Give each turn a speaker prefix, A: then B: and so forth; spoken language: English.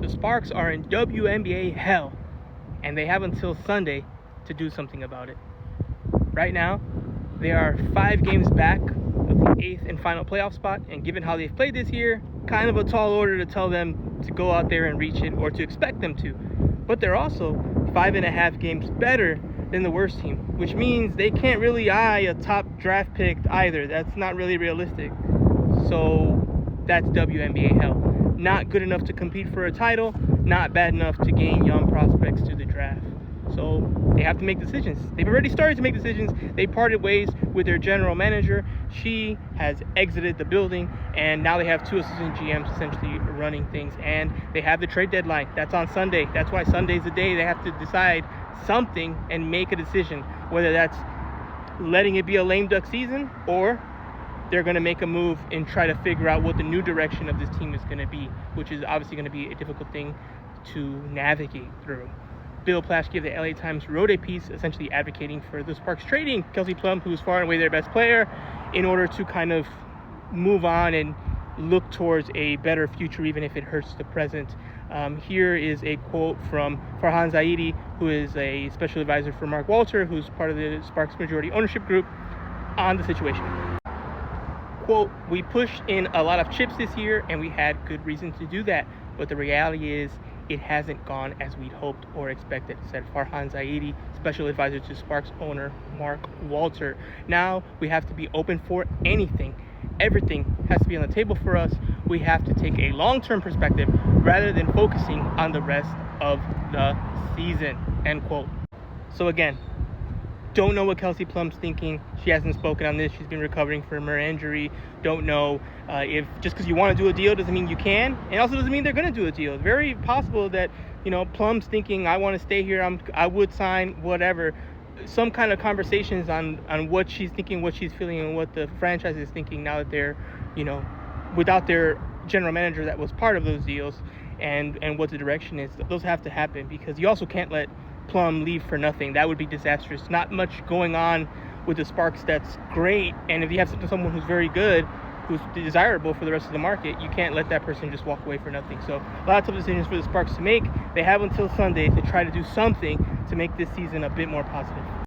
A: The Sparks are in WNBA hell, and they have until Sunday to do something about it. Right now, they are 5 games back of the 8th and final playoff spot, and given how they've played this year, kind of a tall order to tell them to go out there and reach it or to expect them to. But they're also 5.5 games better than the worst team, which means they can't really eye a top draft pick either. That's not really realistic. So that's WNBA hell. Not good enough to compete for a title, not bad enough to gain young prospects to the draft. So they have to make decisions. They've already started to make decisions. They parted ways with their general manager. She has exited the building, and now they have 2 assistant GMs essentially running things. And they have the trade deadline. That's on Sunday. That's why Sunday's the day they have to decide something and make a decision, whether that's letting it be a lame duck season or they're going to make a move and try to figure out what the new direction of this team is going to be, which is obviously going to be a difficult thing to navigate through. Bill Plaschke of the LA Times wrote a piece essentially advocating for the Sparks trading Kelsey Plum, who is far and away their best player, in order to kind of move on and look towards a better future, even if it hurts the present. Here is a quote from Farhan Zaidi, who is a special advisor for Mark Walter, who's part of the Sparks majority ownership group, on the situation. Quote, "We pushed in a lot of chips this year, and we had good reason to do that. But the reality is, it hasn't gone as we'd hoped or expected," said Farhan Zaidi, special advisor to Sparks owner Mark Walter. "Now we have to be open for anything. Everything has to be on the table for us. We have to take a long-term perspective rather than focusing on the rest of the season," end quote. So again, don't know what Kelsey Plum's thinking. She hasn't spoken on this. She's been recovering from her injury. Don't know if just because you want to do a deal doesn't mean you can, and also doesn't mean they're going to do a deal. It's very possible that, Plum's thinking, I want to stay here. I would sign whatever. Some kind of conversations on what she's thinking, what she's feeling, and what the franchise is thinking now that they're, without their general manager that was part of those deals, and what the direction is. Those have to happen, because you also can't let Plum leave for nothing. That would be disastrous. Not much going on with the Sparks that's great, and if you have someone who's very good, who's desirable for the rest of the market, you can't let that person just walk away for nothing. So lots of decisions for the Sparks to make. They have until Sunday to try to do something to make this season a bit more positive.